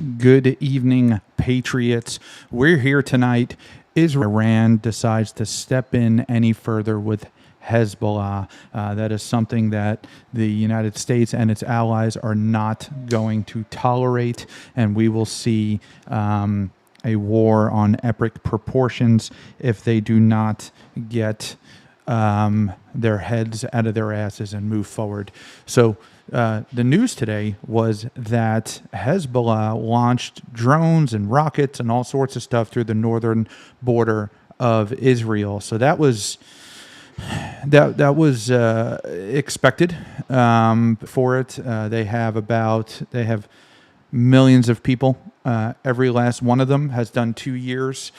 Good evening, Patriots. We're here tonight. Iran decides to step in any further with Hezbollah. That is something that the United States and its allies are not going to tolerate, and we will see a war on epic proportions if they do not get their heads out of their asses and move forward. So the news today was that Hezbollah launched drones and rockets and all sorts of stuff through the northern border of Israel. So that was expected for it. They have millions of people. Every last one of them has done 2 years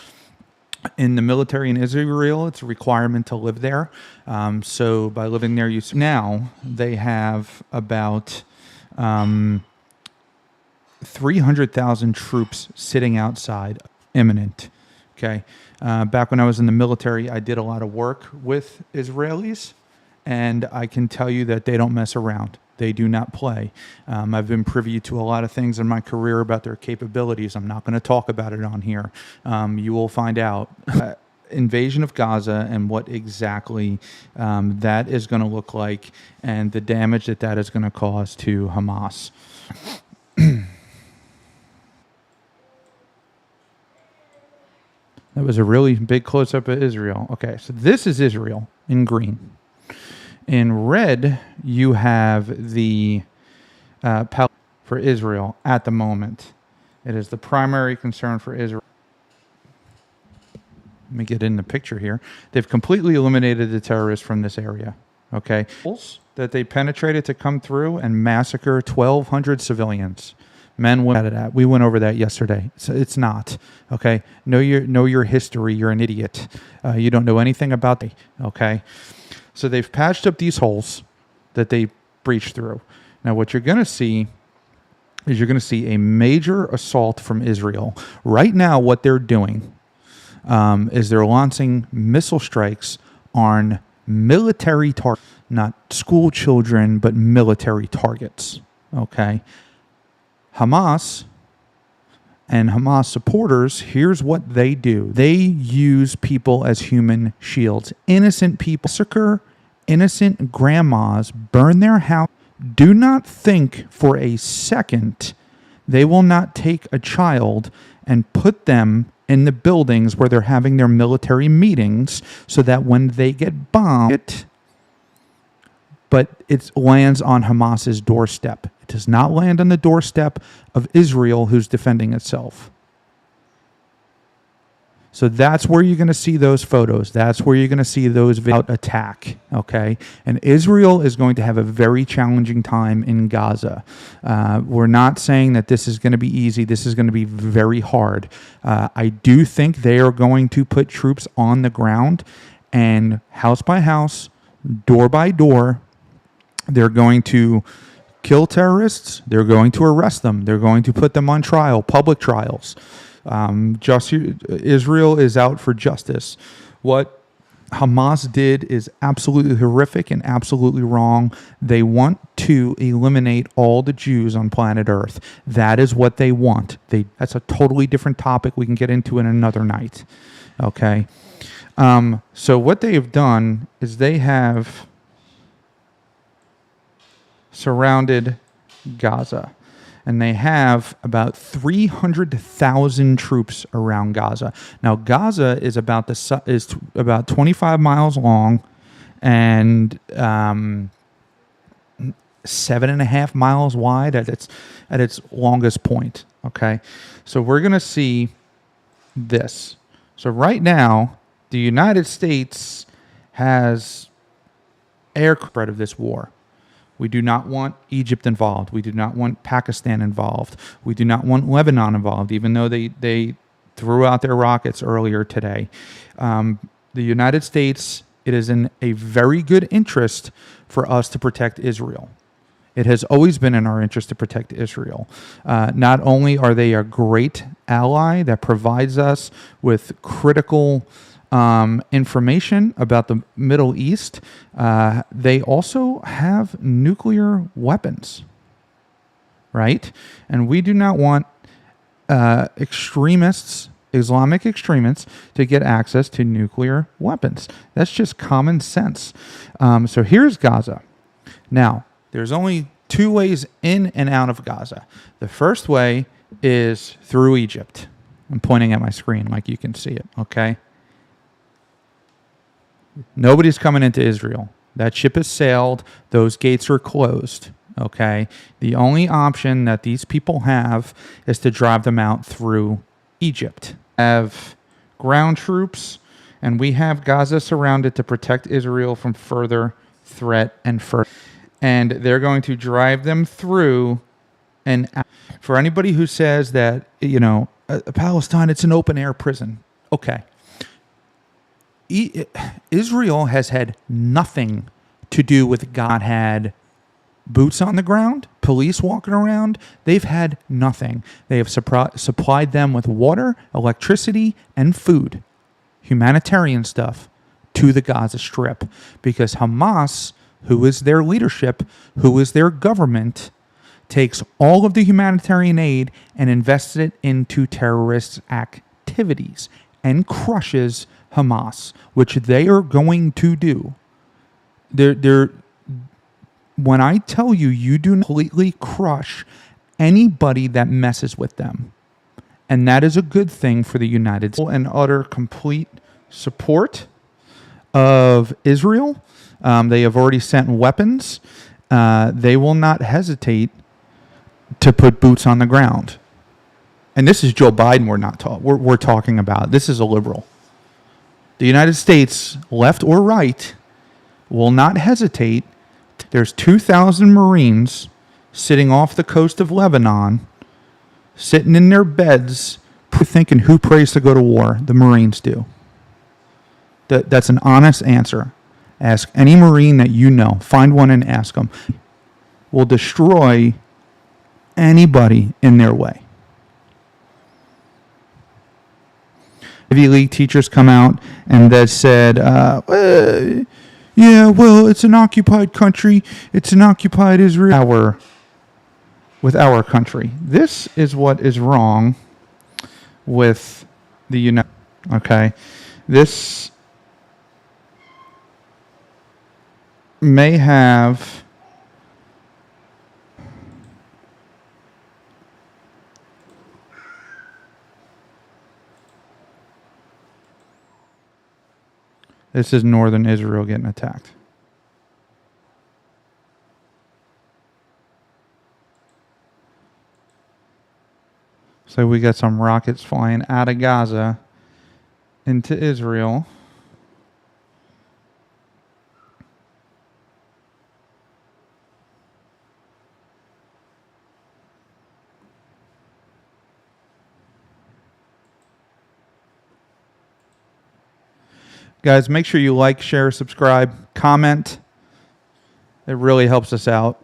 in the military in Israel. It's a requirement to live there. So by living there, now they have about 300,000 troops sitting outside, imminent. Okay. Back when I was in the military, I did a lot of work with Israelis, and I can tell you that they don't mess around. They do not play. I've been privy to a lot of things in my career about their capabilities. I'm not going to talk about it on here. You will find out. Invasion of Gaza and what exactly that is going to look like, and the damage that is going to cause to Hamas. That was a really big close-up of Israel. Okay, so this is Israel in green. In red, you have the for Israel at the moment. It is the primary concern for Israel. Let me get in the picture here. They've completely eliminated the terrorists from this area. Okay, that they penetrated to come through and massacre 1,200 civilians. Men went at it. We went over that yesterday. So it's not. Okay, know your history. You're an idiot. You don't know anything about it. Okay. So they've patched up these holes that they breached through. Now what you're going to see is a major assault from Israel. Right now what they're doing is they're launching missile strikes on military targets, not school children, but military targets. Okay? Hamas and Hamas supporters, here's what they do. They use people as human shields. Innocent people, massacre innocent grandmas, burn their house. Do not think for a second they will not take a child and put them in the buildings where they're having their military meetings so that when they get bombed, but it lands on Hamas's doorstep. It does not land on the doorstep of Israel, who's defending itself. So that's where you're going to see those photos. That's where you're going to see those videos attack. Okay, and Israel is going to have a very challenging time in Gaza. We're not saying that this is going to be easy. This is going to be very hard. I do think they are going to put troops on the ground, and house by house, door by door, they're going to kill terrorists. They're going to arrest them. They're going to put them on trial, public trials. Israel is out for justice. What Hamas did is absolutely horrific and absolutely wrong. They want to eliminate all the Jews on planet Earth. That is what they want. That's a totally different topic we can get into in another night. Okay. So what they have done is they have surrounded Gaza, and they have about 300,000 troops around Gaza. Now, Gaza is about 25 miles long and 7.5 miles wide at its longest point. Okay, so we're gonna see this. So right now, the United States has aircraft of this war. We do not want Egypt involved. We do not want Pakistan involved. We do not want Lebanon involved, even though they threw out their rockets earlier today. The United States, it is in a very good interest for us to protect Israel. It has always been in our interest to protect Israel. Not only are they a great ally that provides us with critical information about the Middle East, they also have nuclear weapons, right? And we do not want extremists, Islamic extremists, to get access to nuclear weapons. That's just common sense. So here's Gaza. Now, there's only two ways in and out of Gaza. The first way is through Egypt. I'm pointing at my screen like you can see it, okay? Nobody's coming into Israel. That ship has sailed. Those gates are closed, okay? The only option that these people have is to drive them out through Egypt. Have ground troops, and we have Gaza surrounded to protect Israel from further threat and they're going to drive them through. And for anybody who says that, Palestine, it's an open air prison. Okay. Israel has had nothing to do with God. Had boots on the ground, police walking around. They've had nothing. They have supplied them with water, electricity, and food, humanitarian stuff, to the Gaza Strip, because Hamas, who is their leadership, who is their government, takes all of the humanitarian aid and invests it into terrorist activities and crushes Hamas, which they are going to do. When I tell you, you do completely crush anybody that messes with them. And that is a good thing for the United States. And utter complete support of Israel. They have already sent weapons. They will not hesitate to put boots on the ground. And this is Joe Biden we're talking about. This is a liberal. The United States, left or right, will not hesitate. There's 2,000 Marines sitting off the coast of Lebanon, sitting in their beds, thinking, who prays to go to war? The Marines do. That's an honest answer. Ask any Marine that you know. Find one and ask them. Will destroy anybody in their way. Ivy League teachers come out and they said, yeah, well, it's an occupied country. It's an occupied Israel. With our country. This is what is wrong with the United. Okay. This may have this is northern Israel getting attacked. So we got some rockets flying out of Gaza into Israel. Guys, make sure you like, share, subscribe, comment. It really helps us out.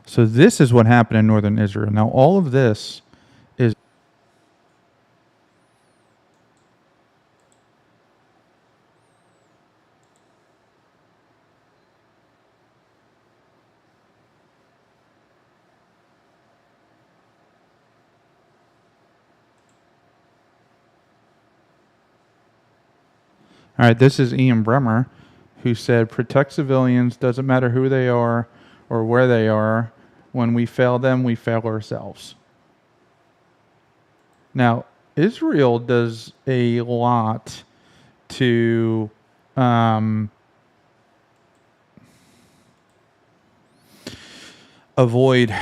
So this is what happened in northern Israel. Now, all of this is... All right, this is Ian Bremer, who said, protect civilians, doesn't matter who they are or where they are. When we fail them, we fail ourselves. Now, Israel does a lot to avoid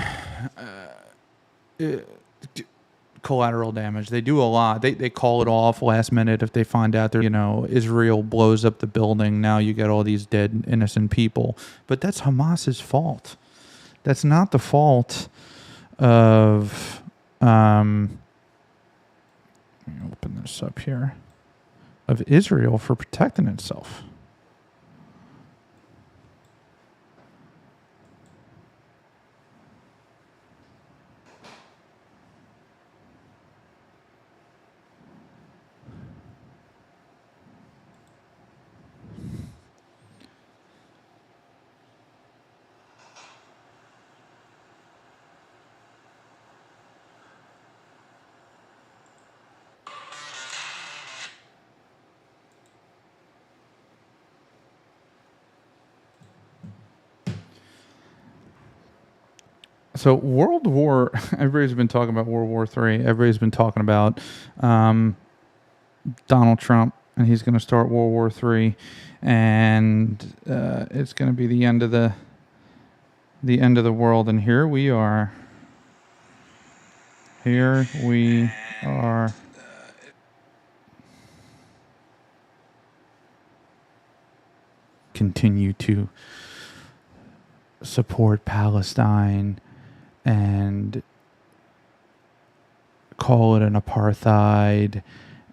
collateral damage. They do a lot. They call it off last minute if they find out that, Israel blows up the building. Now you get all these dead innocent people. But that's Hamas's fault. That's not the fault of... let me open this up here. Of Israel for protecting itself. So World War, everybody's been talking about World War III. Everybody's been talking about Donald Trump, and he's going to start World War III, and it's going to be the end of the world. And here we are. Here we are. Continue to support Palestine and call it an apartheid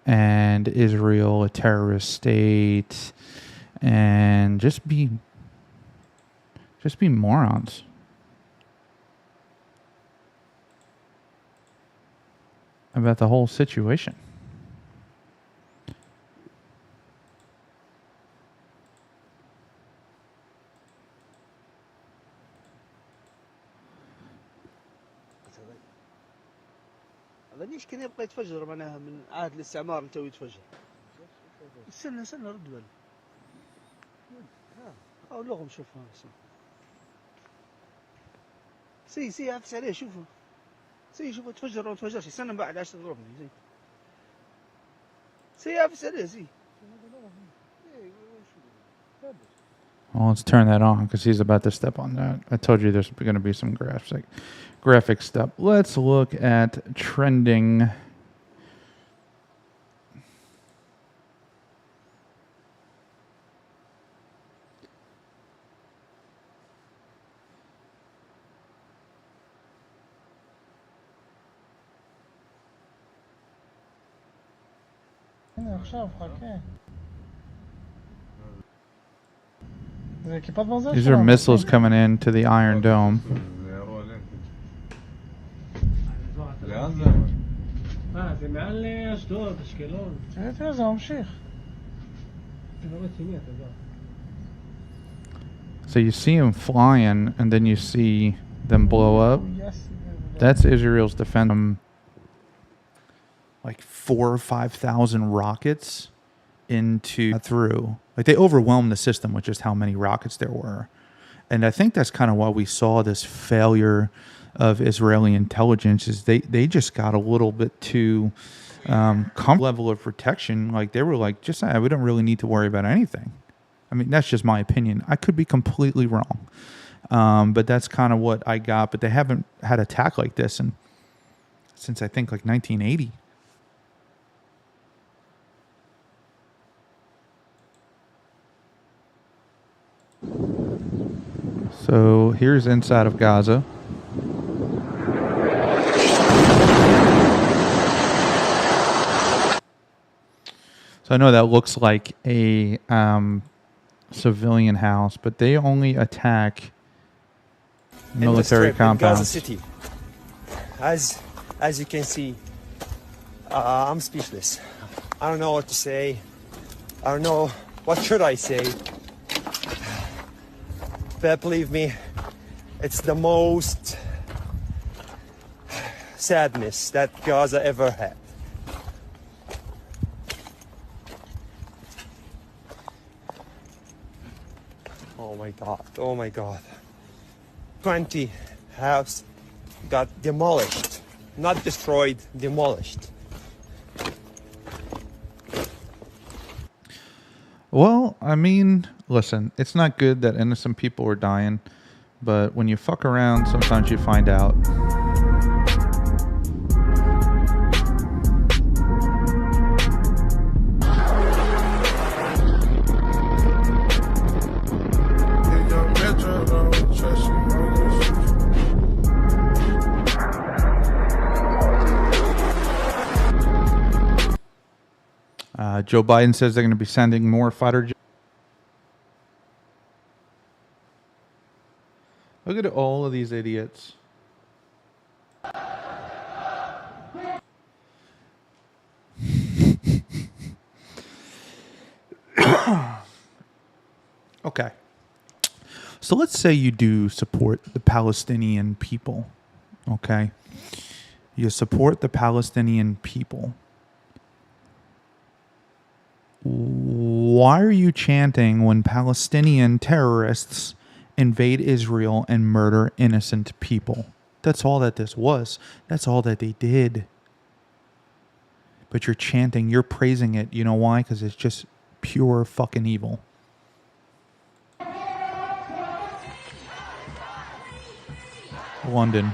and Israel a terrorist state and just be morons. About the whole situation. ليش كان يبقى يتفجر معناها من عهد الاستعمار انت يتفجر استنى رد بالك او لغم شوفها سي عفس عليه شوفه شوفه تفجر او تفجرش استنى بعد عشان تضربني سي عفس عليه سي. Well, let's turn that on because he's about to step on that. I told you there's going to be some graphic stuff. Let's look at trending. These are missiles coming into the Iron Dome. So you see them flying, and then you see them blow up. That's Israel's defense. Like 4,000 or 5,000 rockets through. Like they overwhelmed the system with just how many rockets there were. And I think that's kind of why we saw this failure of Israeli intelligence is they just got a little bit too comfortable level of protection. Like they were like, we don't really need to worry about anything. I mean, that's just my opinion. I could be completely wrong. But that's kind of what I got. But they haven't had an attack like this since I think like 1980. So here's inside of Gaza. So I know that looks like a civilian house, but they only attack military compounds. Gaza City. As you can see, I'm speechless. I don't know what to say. I don't know what should I say. But believe me, it's the most sadness that Gaza ever had. Oh my God. 20 houses got demolished. Not destroyed, demolished. Well, I mean, listen, it's not good that innocent people are dying, but when you fuck around, sometimes you find out. Joe Biden says they're going to be sending more fighter jets. Look at all of these idiots. Okay. So let's say you do support the Palestinian people. Okay. You support the Palestinian people. Why are you chanting when Palestinian terrorists invade Israel and murder innocent people? That's all that this was. That's all that they did. But you're chanting, you're praising it. You know why? Because it's just pure fucking evil. London,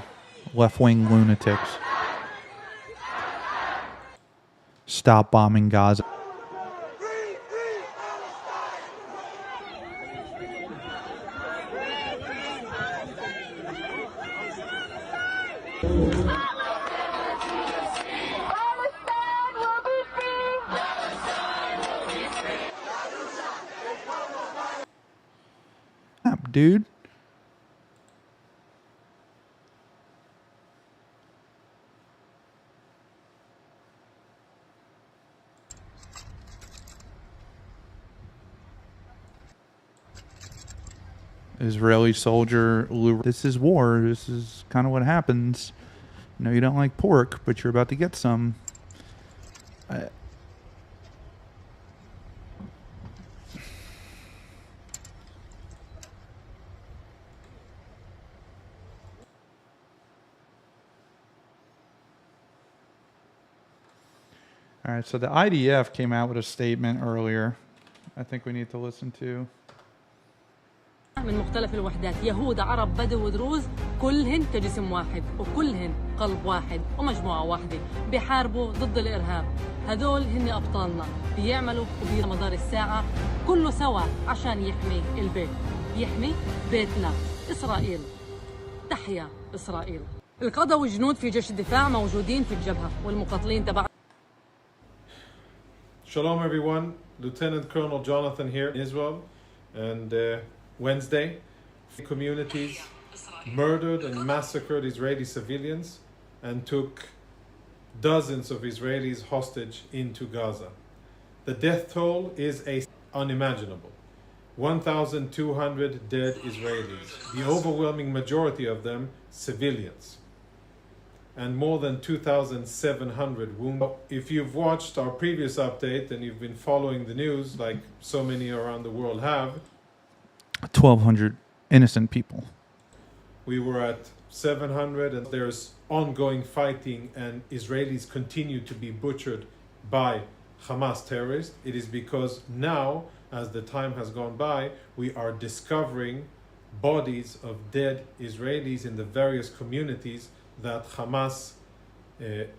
left-wing lunatics. Stop bombing Gaza. Dude. Israeli soldier. This is war. This is kind of what happens. No, you don't like pork, but you're about to get some. All right, so the IDF came out with a statement earlier. I think we need to listen to. من مختلف الوحدات يهود عرب بدو ودروز كلهن كجسم واحد وكلهن قلب واحد ومجموعة واحدة بيحاربوا ضد الإرهاب. هذول هن أبطالنا بيعملوا وبمدار الساعة كله سوا عشان يحمي البيت، يحمي بيتنا. إسرائيل تحيا إسرائيل. القادة والجنود في جيش الدفاع موجودين في الجبهة والمقاتلين تبع. Shalom everyone, Lieutenant Colonel Jonathan here in Israel, and Wednesday, communities murdered and massacred Israeli civilians and took dozens of Israelis hostage into Gaza. The death toll is unimaginable. 1,200 dead Israelis, the overwhelming majority of them civilians, and more than 2,700 wounded. If you've watched our previous update and you've been following the news like so many around the world have, 1,200 innocent people. We were at 700 and there's ongoing fighting and Israelis continue to be butchered by Hamas terrorists. It is because now, as the time has gone by, we are discovering bodies of dead Israelis in the various communities that Hamas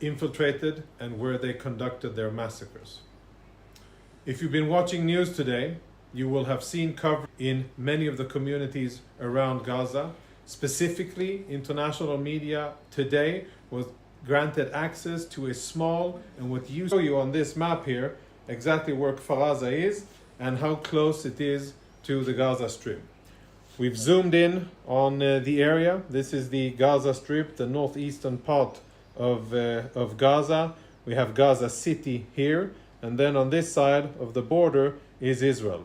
infiltrated and where they conducted their massacres. If you've been watching news today, you will have seen coverage in many of the communities around Gaza. Specifically, international media today was granted access to a small, and what you show you on this map here, exactly where Kfar Aza is and how close it is to the Gaza Strip. We've zoomed in on the area. This is the Gaza Strip, the northeastern part of Gaza. We have Gaza City here, and then on this side of the border is Israel.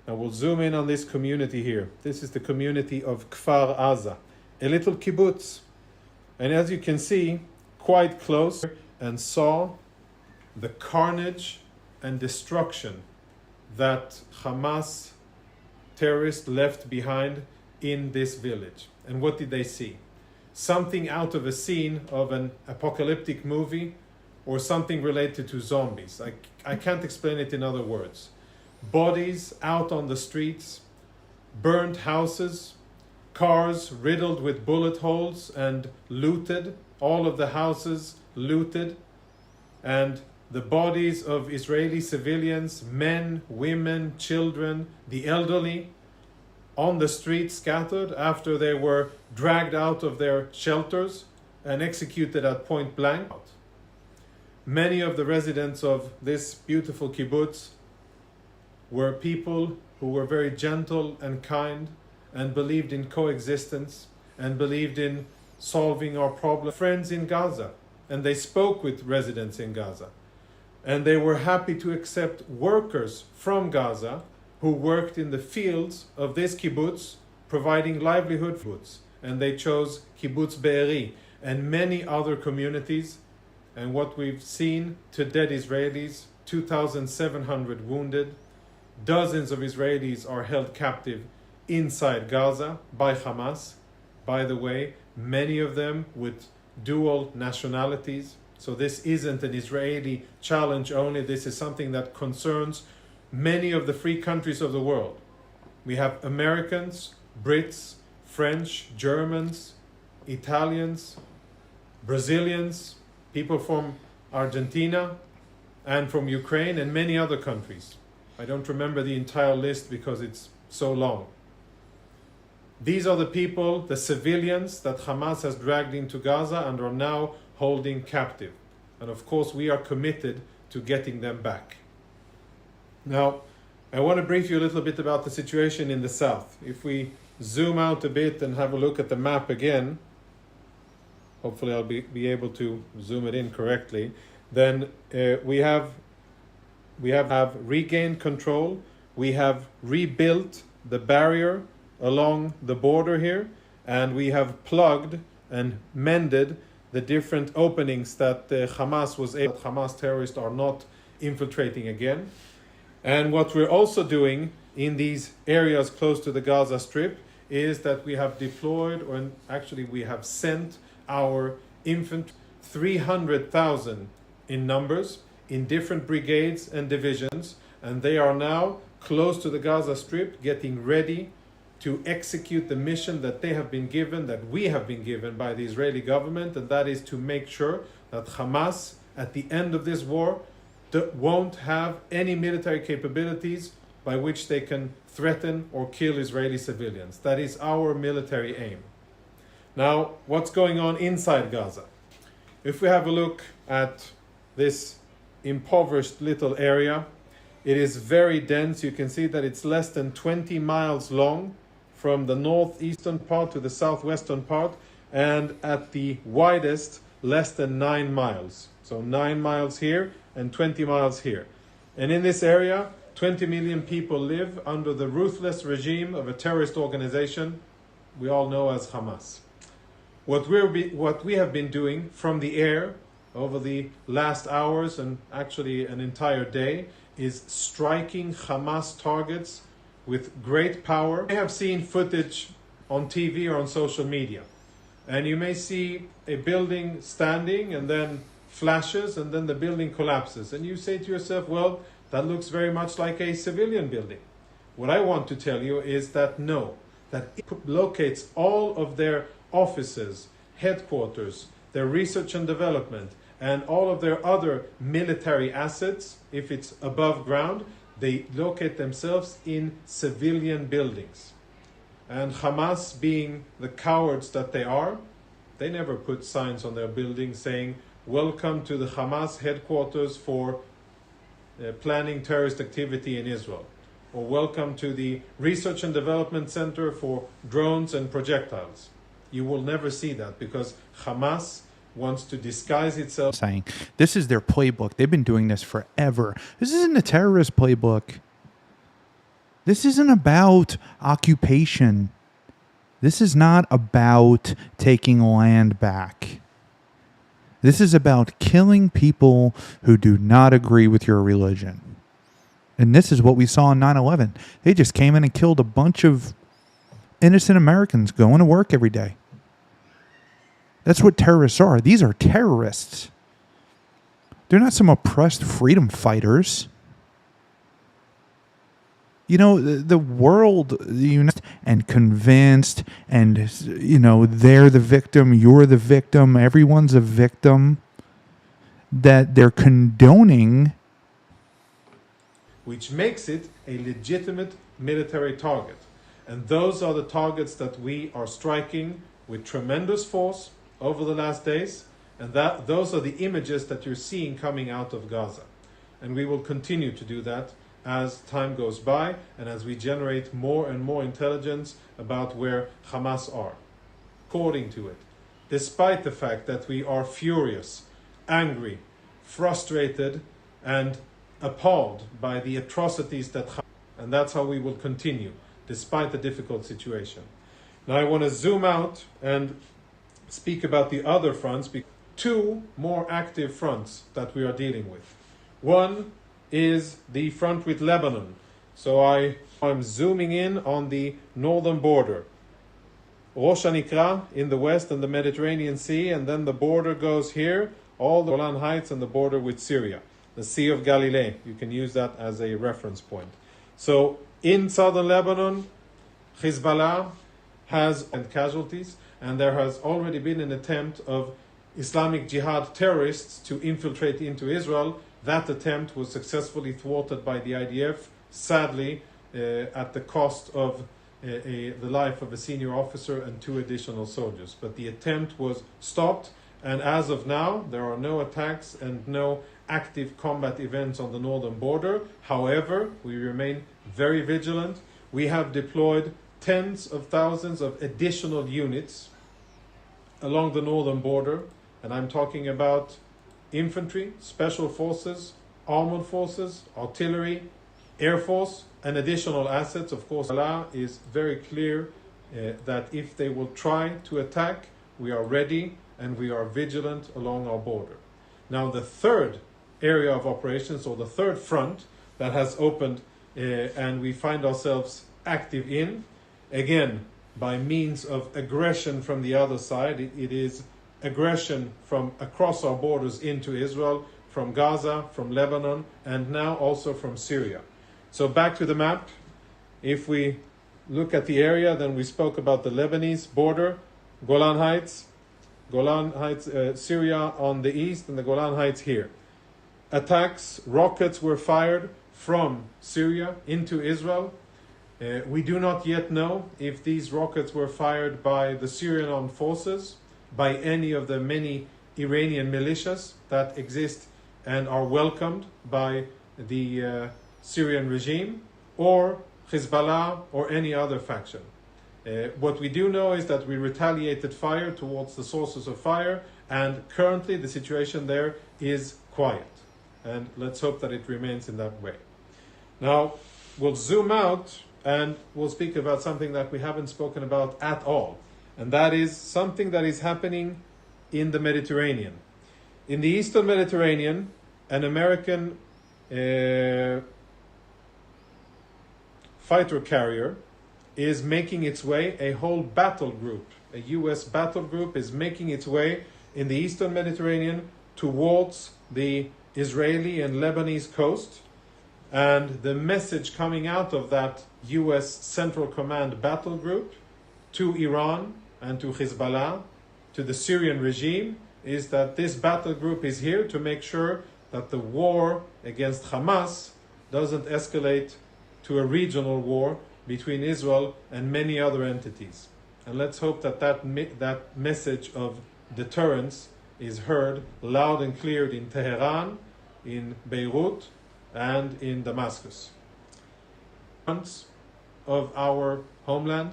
And we'll zoom in on this community here. This is the community of Kfar Aza, a little kibbutz. And as you can see, quite close, and saw the carnage and destruction that Hamas terrorists left behind in this village. And what did they see? Something out of a scene of an apocalyptic movie or something related to zombies. I can't explain it in other words. Bodies out on the streets, burned houses, cars riddled with bullet holes and looted, all of the houses looted, and the bodies of Israeli civilians, men, women, children, the elderly, on the street scattered after they were dragged out of their shelters and executed at point blank. Many of the residents of this beautiful kibbutz were people who were very gentle and kind and believed in coexistence and believed in solving our problem. Friends in Gaza, and they spoke with residents in Gaza. And they were happy to accept workers from Gaza who worked in the fields of this kibbutz, providing livelihood for kibbutz. And they chose Kibbutz Be'eri and many other communities. And what we've seen to dead Israelis, 2,700 wounded, dozens of Israelis are held captive inside Gaza by Hamas. by the way, many of them with dual nationalities. So this isn't an Israeli challenge only. This is something that concerns many of the free countries of the world. We have Americans, Brits, French, Germans, Italians, Brazilians, people from Argentina and from Ukraine and many other countries. I don't remember the entire list because it's so long. These are the people, the civilians that Hamas has dragged into Gaza and are now holding captive. And of course, we are committed to getting them back. Now, I want to brief you a little bit about the situation in the south. If we zoom out a bit and have a look at the map again, hopefully I'll be able to zoom it in correctly, then we have regained control. We have rebuilt the barrier along the border here, and we have plugged and mended the different openings that Hamas terrorists are not infiltrating again. And what we're also doing in these areas close to the Gaza Strip is that we have deployed, or actually we have sent our infantry, 300,000 in numbers, in different brigades and divisions, and they are now close to the Gaza Strip getting ready to execute the mission that they have been given, that we have been given by the Israeli government, and that is to make sure that Hamas, at the end of this war, won't have any military capabilities by which they can threaten or kill Israeli civilians. That is our military aim. Now, what's going on inside Gaza? If we have a look at this impoverished little area, it is very dense. You can see that it's less than 20 miles long from the northeastern part to the southwestern part, and at the widest, less than 9 miles. So 9 miles here and 20 miles here. And in this area, 20 million people live under the ruthless regime of a terrorist organization we all know as Hamas. What we have been doing from the air over the last hours and actually an entire day is striking Hamas targets with great power. You may have seen footage on TV or on social media, and you may see a building standing and then flashes and then the building collapses, and you say to yourself, well, that looks very much like a civilian building. What I want to tell you is that no, that it locates all of their offices, headquarters, their research and development, and all of their other military assets. If it's above ground, they locate themselves in civilian buildings. And Hamas, being the cowards that they are, they never put signs on their buildings saying, welcome to the Hamas headquarters for planning terrorist activity in Israel, or welcome to the Research and Development Center for drones and projectiles. You will never see that because Hamas wants to disguise itself. Saying this is their playbook. They've been doing this forever. This isn't a terrorist playbook. This isn't about occupation. This is not about taking land back. This is about killing people who do not agree with your religion. And this is what we saw on 9/11. They just came in and killed a bunch of innocent Americans going to work every day. That's what terrorists are. These are terrorists. They're not some oppressed freedom fighters. You know, the world and convinced, and, you know, they're the victim, you're the victim, everyone's a victim, that they're condoning. Which makes it a legitimate military target. And those are the targets that we are striking with tremendous force over the last days, and those are the images that you're seeing coming out of Gaza. And we will continue to do that as time goes by and as we generate more and more intelligence about where Hamas are. According to it, despite the fact that we are furious, angry, frustrated, and appalled by the atrocities that Hamas, and that's how we will continue, despite the difficult situation. Now I want to zoom out and speak about the other fronts, two more active fronts that we are dealing with. One is the front with Lebanon. So I'm zooming in on the northern border. Rosh Hanikra in the west and the Mediterranean Sea, and then the border goes here, all the Golan Heights and the border with Syria, the Sea of Galilee. You can use that as a reference point. So in southern Lebanon, Hezbollah has casualties, and there has already been an attempt of Islamic Jihad terrorists to infiltrate into Israel. That attempt was successfully thwarted by the IDF, sadly, at the cost of the life of a senior officer and 2 additional soldiers. But the attempt was stopped, and as of now, there are no attacks and no active combat events on the northern border. However, we remain very vigilant. We have deployed tens of thousands of additional units along the northern border, and I'm talking about infantry, special forces, armored forces, artillery, air force, and additional assets. Of course, Allah is very clear that if they will try to attack, we are ready and we are vigilant along our border. Now, the third area of operations, or the third front that has opened and we find ourselves active in, again, by means of aggression from the other side. It is aggression from across our borders into Israel, from Gaza, from Lebanon, and now also from Syria. So back to the map. If we look at the area, then we spoke about the Lebanese border, Golan Heights, Syria on the east, and the Golan Heights here. Attacks, rockets were fired from Syria into Israel. We do not yet know if these rockets were fired by the Syrian armed forces, by any of the many Iranian militias that exist and are welcomed by the Syrian regime, or Hezbollah, or any other faction. What we do know is that we retaliated fire towards the sources of fire, and currently the situation there is quiet. And let's hope that it remains in that way. Now, we'll zoom out and we'll speak about something that we haven't spoken about at all. And that is something that is happening in the Mediterranean. In the Eastern Mediterranean, an American fighter carrier is making its way, a whole battle group, a US battle group is making its way in the Eastern Mediterranean towards the Israeli and Lebanese coast. And the message coming out of that US Central Command battle group to Iran and to Hezbollah, to the Syrian regime, is that this battle group is here to make sure that the war against Hamas doesn't escalate to a regional war between Israel and many other entities. And let's hope that that message of deterrence is heard loud and clear in Tehran, in Beirut, and in Damascus. Of our homeland,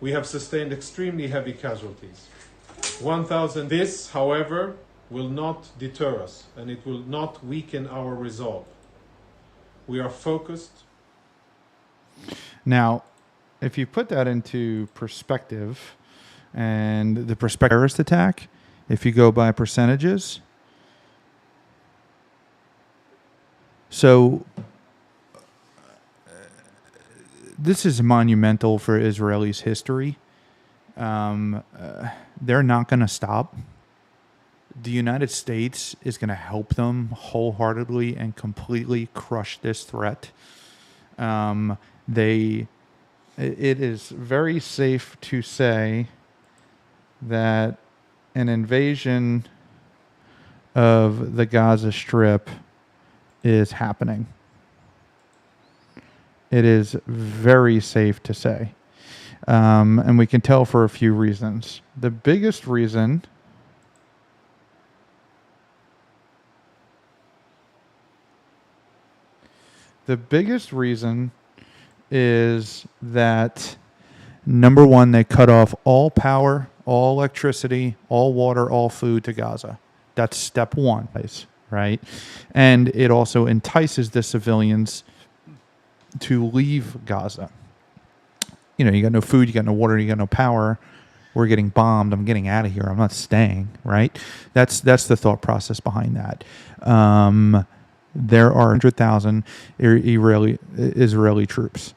we have sustained extremely heavy casualties. 1,000. This, however, will not deter us, and it will not weaken our resolve. We are focused. Now, if you put that into perspective, and the terrorist attack, if you go by percentages, so this is monumental for Israelis' history. They're not going to stop. The United States is going to help them wholeheartedly and completely crush this threat. It is very safe to say that an invasion of the Gaza Strip is happening. It is very safe to say. And we can tell for a few reasons. The biggest reason is that, number one, they cut off all power, all electricity, all water, all food to Gaza. That's step one, right? And it also entices the civilians to leave Gaza. You know, you got no food, you got no water, you got no power. We're getting bombed. I'm getting out of here. I'm not staying, right? That's the thought process behind that. There are 100,000 Israeli troops.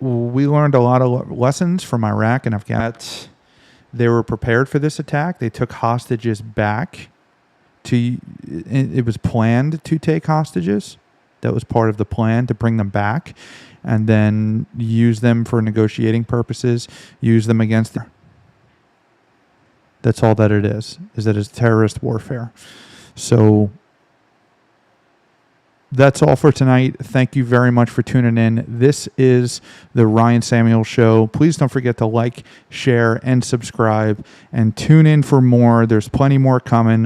we learned a lot of lessons from Iraq and Afghanistan. They were prepared for this attack. They took hostages back. It was planned to take hostages. That was part of the plan, to bring them back and then use them for negotiating purposes, use them against them. That's all that it is that it's terrorist warfare. So that's all for tonight. Thank you very much for tuning in. This is the Ryan Samuel Show. Please don't forget to like, share, and subscribe, and tune in for more. There's plenty more coming.